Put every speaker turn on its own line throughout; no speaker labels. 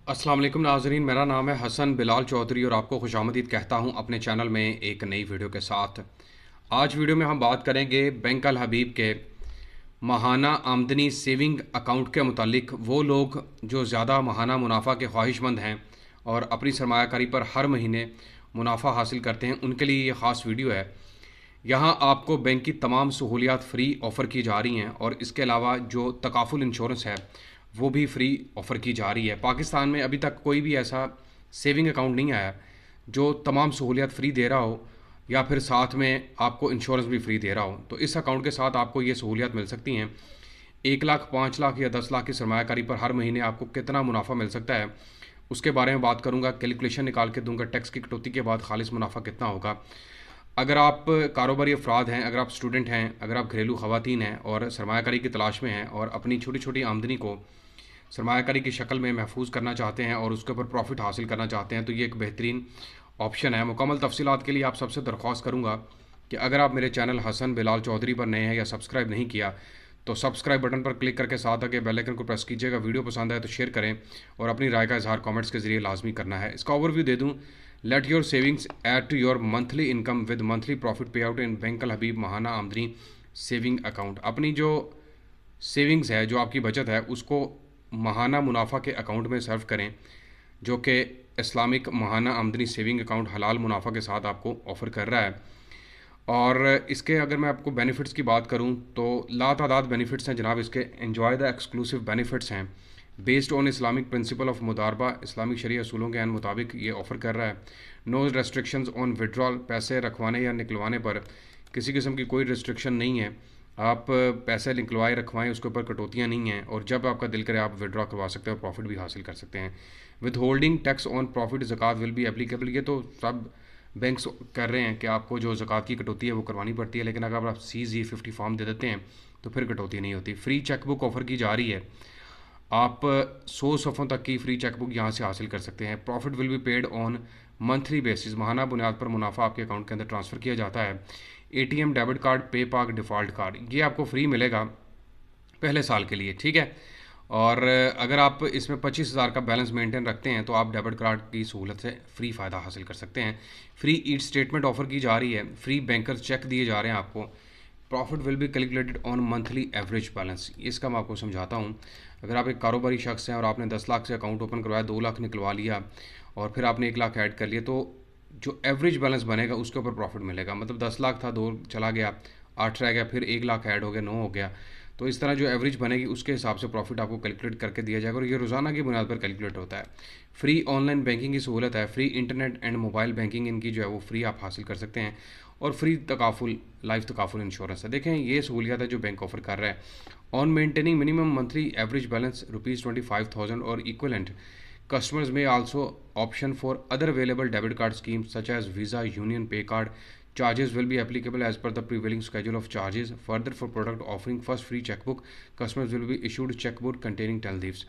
अस्सलाम वालेकुम नाज़रीन, मेरा नाम है हसन बिलाल चौधरी और आपको खुशामदीद कहता हूँ अपने चैनल में एक नई वीडियो के साथ। आज वीडियो में हम बात करेंगे बैंक अल हबीब के माहाना आमदनी सेविंग अकाउंट के मुतालिक। वो लोग जो ज़्यादा माहाना मुनाफा के ख्वाहिशमंद हैं और अपनी सरमायाकारी पर हर महीने मुनाफा हासिल करते हैं, उनके लिए ये ख़ास वीडियो है। यहाँ आपको बैंक की तमाम सहूलियात फ्री ऑफ़र की जा रही हैं और इसके अलावा जो तकाफुल इंश्योरेंस है वो भी फ्री ऑफ़र की जा रही है। पाकिस्तान में अभी तक कोई भी ऐसा सेविंग अकाउंट नहीं आया जो तमाम सहूलियात फ्री दे रहा हो या फिर साथ में आपको इंश्योरेंस भी फ्री दे रहा हो। तो इस अकाउंट के साथ आपको ये सहूलियात मिल सकती हैं। 1 लाख, 5 लाख या 10 लाख की सरमायाकारी पर हर महीने आपको कितना मुनाफा मिल सकता है उसके बारे में बात करूंगा। कैलकुलेशन निकाल के दूंगा, टैक्स की कटौती के बाद खालिस मुनाफा कितना होगा। अगर आप कारोबारी अफराद हैं, अगर आप स्टूडेंट हैं, अगर आप घरेलू ख़वातीन हैं और सरमायाकारी की तलाश में हैं और अपनी छोटी छोटी आमदनी को सरमायाकारी की शक्ल में महफूज करना चाहते हैं और उसके ऊपर प्रॉफिट हासिल करना चाहते हैं, तो ये एक बेहतरीन ऑप्शन है। मुकम्मल तफसीलात के लिए आप सबसे दरख्वास्त करूँगा कि अगर आप मेरे चैनल हसन बिलाल चौधरी पर नए हैं या सब्सक्राइब नहीं किया तो सब्सक्राइब बटन पर क्लिक करके साथ आके बेल आइकन को प्रेस कीजिएगा। वीडियो पसंद आए तो शेयर करें और अपनी राय का इजहार कमेंट्स के जरिए लाजमी करना है। इसका ओवरव्यू दे दूं। Let your savings add to your monthly income with monthly profit pay out in bank Al Habib माहाना आमदनी सेविंग अकाउंट। अपनी जो सेविंग्स है, जो आपकी बचत है, उसको माहाना मुनाफा के अकाउंट में सर्व करें, जो कि इस्लामिक माहाना आमदनी सेविंग अकाउंट हलाल मुनाफा के साथ आपको ऑफ़र कर रहा है। और इसके अगर मैं आपको बेनिफिट्स की बात करूं तो लातादाद बेनिफिट्स हैं जनाब। इसके एंजॉय द एक्सक्लूसिव बेनिफिट्स हैं based on Islamic principle of मुदारबा। इस्लामिक शरीय असूलों के मुताबिक ये ऑफ़र कर रहा है। नो रेस्ट्रिक्शंस ऑन विड्रॉल, पैसे रखवाने या निकलवाने पर किसी किस्म की कोई रिस्ट्रिक्शन नहीं है। आप पैसे निकलवाए रखवाएं, उसके ऊपर कटौतियाँ नहीं हैं और जब आपका दिल करे आप विड्रॉ करवा सकते हैं और प्रॉफिट भी हासिल कर सकते हैं। Withholding tax on profit ज़कात विल बी एप्लीकेबल। ये तो सब बैंक्स कर रहे हैं कि आपको जो ज़कात की कटौती है वो करवानी पड़ती है, लेकिन अगर आप CZ50 फॉर्म दे देते हैं तो फिर कटौती नहीं होती। फ्री चेकबुक ऑफ़र की जा रही है। आप 100 सफ़ों तक की फ्री चेकबुक यहाँ से हासिल कर सकते हैं। Profit will be paid on monthly basis. माहाना बुनियाद पर मुनाफा आपके अकाउंट के अंदर ट्रांसफ़र किया जाता है। ATM, डेबिट कार्ड, पे पाक, डिफ़ॉल्ट कार्ड ये आपको फ्री मिलेगा पहले साल के लिए, ठीक है। और अगर आप इसमें 25,000 का बैलेंस मेंटेन रखते हैं तो आप डेबिट कार्ड की सहूलत से फ्री फ़ायदा हासिल कर सकते हैं। फ्री ईट स्टेटमेंट ऑफ़र की जा रही है। फ्री बैंकर चेक दिए जा रहे हैं आपको। Profit will be calculated on monthly average balance. इसका मैं आपको समझाता हूँ। अगर आप एक कारोबारी शख्स हैं और आपने 10 लाख से अकाउंट ओपन करवाया, 2 लाख निकलवा लिया और फिर आपने 1 लाख ऐड कर लिया, तो जो एवरेज बैलेंस बनेगा उसके ऊपर प्रॉफिट मिलेगा। मतलब 10 लाख था, 2 चला गया, 8 रह गया, फिर 1 लाख ऐड हो गया, 9 हो गया। तो इस तरह जो एवरेज बनेगी उसके हिसाब से प्रॉफिट आपको कैलकुलेट करके दिया जाएगा और ये रोज़ाना की बुनियाद पर कैलकुलेट होता है। फ्री ऑनलाइन बैंकिंग की सहूलत है। Free internet and mobile banking इनकी जो है वो फ्री आप हासिल कर सकते हैं और free takaful life takaful insurance है। देखें ये सहूलियत है जो बैंक ऑफर कर रहा है। On maintaining minimum monthly average balance ₹25,000 और equivalent customers may also option for other available debit card schemes such as Visa, Union, Pay Card. Charges will be applicable as per the prevailing schedule of charges. Further, for product offering first free checkbook, customers will be issued checkbook containing 10 leaves.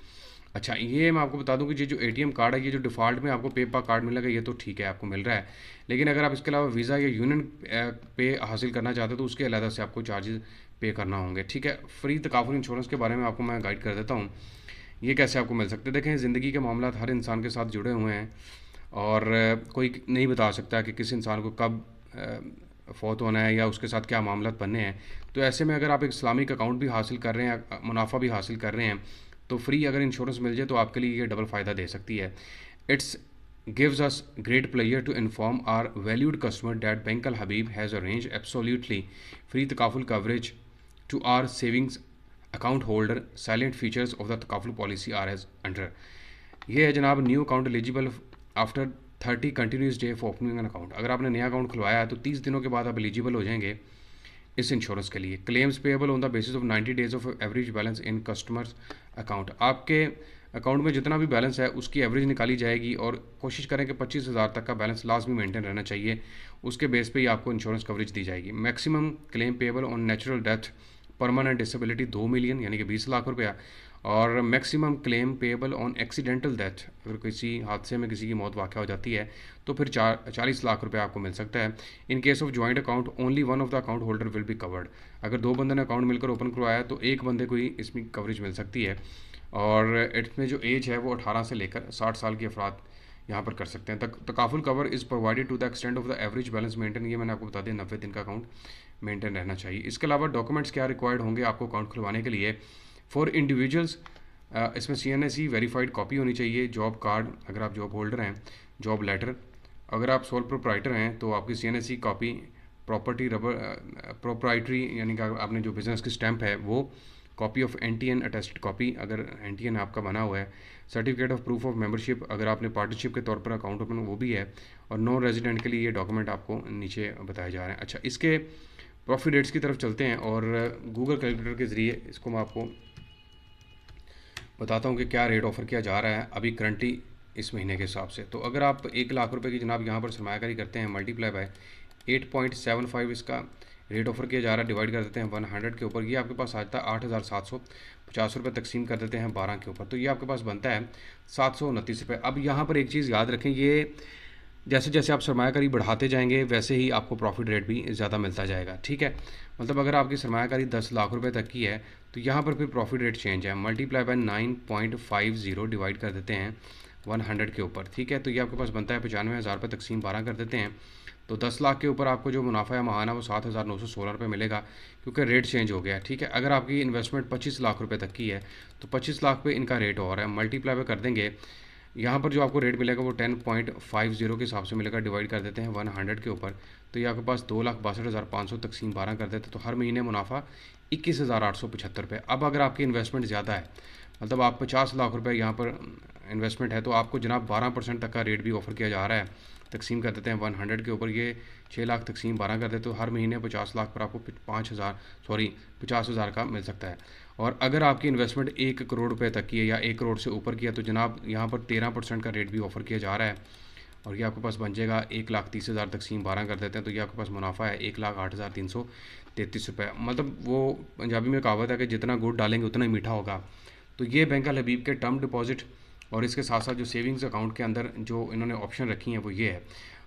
अच्छा, ये मैं आपको बता दूं कि ये जो ATM card है, ये जो डिफ़ॉल्ट में आपको पेपा कार्ड मिलेगा ये तो ठीक है, आपको मिल रहा है। लेकिन अगर आप इसके अलावा वीज़ा या यूनियन पे हासिल करना चाहते हो तो उसके अलग से आपको चार्जेस पे करना होंगे, ठीक है। फ्री तकाफुल इंश्योरेंस के बारे में आपको मैं गाइड कर देता हूँ। ये कैसे आपको मिल सकते हैं। देखें, ज़िंदगी के मामला हर इंसान के साथ जुड़े हुए हैं और कोई नहीं बता सकता कि किस इंसान को कब फौत होना है या उसके साथ क्या मामला बनने हैं। तो ऐसे में अगर आप एक इस्लामिक अकाउंट भी हासिल कर रहे हैं, मुनाफा भी हासिल कर रहे हैं, तो फ्री अगर इंश्योरेंस मिल जाए तो आपके लिए ये डबल फ़ायदा दे सकती है। It's gives us great pleasure to inform our valued customer that Bank Al Habib has arranged absolutely free takaful coverage to our savings account holder. Silent features of the takaful policy are as under. ये है जनाब, new account eligible after 30 continuous day for opening an account. अगर आपने नया account खुलवाया है तो 30 दिनों के बाद आप एलिजिबल हो जाएंगे इस इंश्योरेंस के लिए। Claims payable on the basis of 90 days of average balance in customers account. आपके अकाउंट में जितना भी बैलेंस है उसकी एवरेज निकाली जाएगी और कोशिश करें कि 25,000 तक का बैलेंस लाजमी मेंटेन रहना चाहिए। उसके बेस पे ही आपको इंश्योरेंस कवरेज दी जाएगी। Maximum claim payable on natural death, permanent disability 2 million यानी कि 20 लाख रुपया, और maximum claim payable on accidental death, अगर किसी हादसे में किसी की मौत वाक़या हो जाती है तो फिर 40 लाख रुपये आपको मिल सकता है। In case of joint account only one of the account holder will be covered. अगर 2 बंदे ने अकाउंट मिलकर ओपन करवाया तो एक बंदे को ही इसमें कवरेज मिल सकती है। और इसमें जो एज है वो 18 से लेकर 60 साल के अफराद यहाँ पर कर सकते हैं। तकाफुल cover is provided to the extend of the average balance maintain, ये मैंने आपको बता दिया 90 दिन का अकाउंट मेंटेन रहना चाहिए। इसके अलावा डॉक्यूमेंट्स क्या रिक्वायर्ड होंगे आपको अकाउंट खुलवाने के लिए? फॉर इंडिविजुअल्स इसमें CNSE वेरीफाइड कॉपी होनी चाहिए, जॉब कार्ड अगर आप जॉब होल्डर हैं, जॉब लेटर, अगर आप सोल प्रोप्राइटर हैं तो आपकी CNSE कॉपी, प्रॉपर्टी प्रोप्राइटरी यानी कि आपने जो बिज़नेस की स्टैंप है वो, copy of NTN attested copy अगर NTN आपका बना हुआ है, certificate of proof of membership अगर आपने पार्टनरशिप के तौर पर अकाउंट ओपन वो भी है, और नॉन रेजिडेंट के लिए ये डॉक्यूमेंट आपको नीचे बताए जा रहे हैं। अच्छा, इसके प्रॉफिट रेट्स की तरफ चलते हैं और गूगल कैलकुलेटर के ज़रिए इसको मैं आपको बताता हूँ कि क्या रेट ऑफ़र किया जा रहा है अभी करंटली इस महीने के हिसाब से। तो अगर आप 1 लाख रुपए की जनाब यहाँ पर सरमायाकारी करते हैं, मल्टीप्लाई बाय 8.75 इसका रेट ऑफ़र किया जा रहा है, डिवाइड कर देते हैं 100 के ऊपर, ये आपके पास आता है 8,750 रुपये, तकसीम कर देते हैं 12 के ऊपर, तो ये आपके पास बनता है 729 रुपये। अब यहाँ पर एक चीज़ याद रखें, ये जैसे जैसे आप सरमायाकारी बढ़ाते जाएंगे वैसे ही आपको प्रॉफिट रेट भी ज़्यादा मिलता जाएगा, ठीक है। मतलब अगर आपकी सरमायाकारी 10 लाख रुपए तक की है तो यहाँ पर फिर प्रॉफिट रेट चेंज है, मल्टीप्लाई बाय 9.50 डिवाइड कर देते हैं 100 के ऊपर, ठीक है। तो ये आपके पास बनता है 95,000 रुपये, तकसीम 12 कर देते हैं, तो 10 लाख के ऊपर आपको जो मुनाफा है महाना वो 7,916 रुपये मिलेगा, क्योंकि रेट चेंज हो गया, ठीक है। अगर आपकी इन्वेस्टमेंट 25 लाख रुपये तक की है तो 25 लाख पे इनका रेट और है, मल्टीप्लाई पे कर देंगे, यहाँ पर जो आपको रेट मिलेगा वो 10.50 के हिसाब से मिलेगा, डिवाइड कर देते हैं 100 के ऊपर, तो ये आपके पास 2,62,500 तकसीम 12 कर देते, तो हर महीने मुनाफा 21,875 रुपये। अब अगर आपकी इन्वेस्टमेंट ज़्यादा है, मतलब आप 50 लाख रुपये यहाँ पर इन्वेस्टमेंट है, तो आपको जनाब 12% तक का रेट भी ऑफर किया जा रहा है, तकसीम कर देते हैं 100 के ऊपर, ये 6 लाख तकसीम 12 कर देते, तो हर महीने 50 लाख पर आपको 50,000 का मिल सकता है। और अगर आपकी इन्वेस्टमेंट 1 करोड़ रुपए तक की है या 1 करोड़ से ऊपर की है तो जनाब यहाँ पर 13% का रेट भी ऑफर किया जा रहा है, और ये आपके पास बन जाएगा 1,30,000 तकसीम 12 कर देते हैं, तो ये आपके पास मुनाफा है 1,08,333 रुपये। मतलब वो पंजाबी में कहावत है कि जितना गुड़ डालेंगे उतना ही मीठा होगा। तो ये बैंक अल हबीब के टर्म डिपॉजिट और इसके साथ साथ जो सेविंग्स अकाउंट के अंदर जो इन्होंने ऑप्शन रखी हैं वो ये है।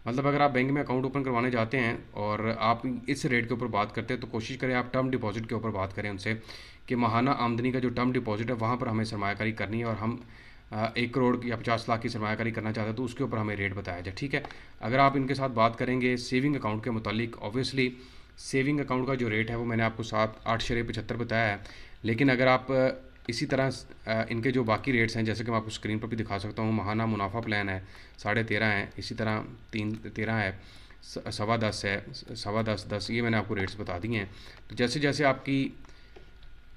मतलब अगर आप बैंक में अकाउंट ओपन करवाने जाते हैं और आप इस रेट के ऊपर बात करते हैं तो कोशिश करें आप टर्म डिपॉजिट के ऊपर बात करें उनसे कि माहाना आमदनी का जो टर्म डिपॉजिट है वहाँ पर हमें सरमायाकारी करनी है और हम 1 करोड़ या 50 लाख की सरमायाकारी करना चाहते हैं तो उसके ऊपर हमें रेट बताया जाए, ठीक है। अगर आप इनके साथ बात करेंगे सेविंग अकाउंट के मुतालिक, ऑब्वियसली सेविंग अकाउंट का जो रेट है वो मैंने आपको 8.75 बताया है, लेकिन अगर आप इसी तरह इनके जो बाकी रेट्स हैं जैसे कि मैं आपको स्क्रीन पर भी दिखा सकता हूँ, महाना मुनाफा प्लान है 13.5 है, इसी तरह 13 है, 10.25 है, 10.25, 10, ये मैंने आपको रेट्स बता दिए हैं। तो जैसे जैसे आपकी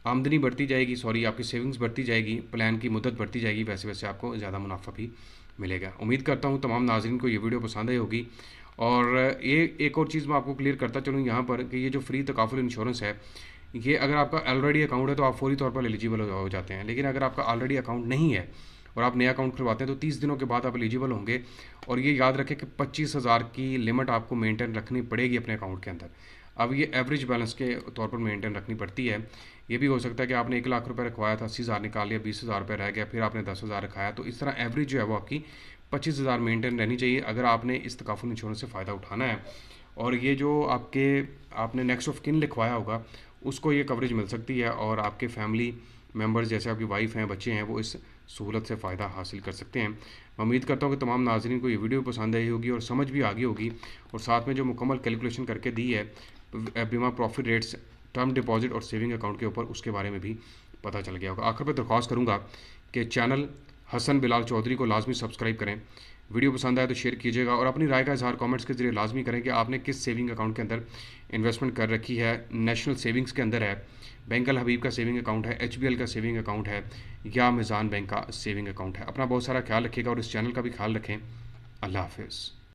आमदनी बढ़ती जाएगी, आपकी सेविंग्स बढ़ती जाएगी, प्लान की मुद्दत बढ़ती जाएगी, वैसे वैसे आपको ज़्यादा मुनाफा भी मिलेगा। उम्मीद करता हूँ तमाम नाज़रीन को ये वीडियो पसंद आई होगी। और ये एक और चीज़ मैं आपको क्लियर करता चलूँ यहाँ पर कि ये जो फ्री तकाफुल इंश्योरेंस है, ये अगर आपका ऑलरेडी अकाउंट है तो आप फौरी तौर पर एलिजिबल हो जाते हैं, लेकिन अगर आपका ऑलरेडी अकाउंट नहीं है और आप नया अकाउंट खुलवाते हैं तो 30 दिनों के बाद आप एलिजिबल होंगे। और ये याद रखें कि 25,000 की लिमिट आपको मेंटेन रखनी पड़ेगी अपने अकाउंट के अंदर। अब ये एवरेज बैलेंस के तौर पर मेंटेन रखनी पड़ती है। ये भी हो सकता है कि आपने 1 लाख रुपये रखवाया था, 80,000 निकाल लिया, 20,000 रुपये रह गया, फिर आपने 10,000 रखाया, तो इस तरह एवरेज जो है वो आपकी 25,000 मेंटेन रहनी चाहिए अगर आपने इस तकाफुल इंश्योरेंस से फ़ायदा उठाना है। और ये जो आपने नेक्स्ट ऑफ किन लिखवाया होगा उसको ये कवरेज मिल सकती है, और आपके फैमिली मेम्बर्स जैसे आपकी वाइफ हैं, बच्चे हैं, वो इस सहूलत से फ़ायदा हासिल कर सकते हैं। मैं उम्मीद करता हूँ कि तमाम नाज़रीन को ये वीडियो पसंद आई होगी और समझ भी आ गई होगी, और साथ में जो मुकम्मल कैलकुलेशन करके दी है बीमा प्रॉफिट रेट्स टर्म डिपॉजिट और सेविंग अकाउंट के ऊपर, उसके बारे में भी पता चल गया होगा। आखिर पर दरख्वास्त करूँगा कि चैनल हसन बिलाल चौधरी को लाजमी सब्सक्राइब करें, वीडियो पसंद आए तो शेयर कीजिएगा, और अपनी राय का इजहार कमेंट्स के जरिए लाजमी करें कि आपने किस सेविंग अकाउंट के अंदर इन्वेस्टमेंट कर रखी है। नेशनल सेविंग्स के अंदर है, बैंक अल हबीब का सेविंग अकाउंट है, HBL का सेविंग अकाउंट है, या मिज़ान बैंक का सेविंग अकाउंट है। अपना बहुत सारा ख्याल रखिएगा और इस चैनल का भी ख्याल रखें। अल्लाह हाफिज़।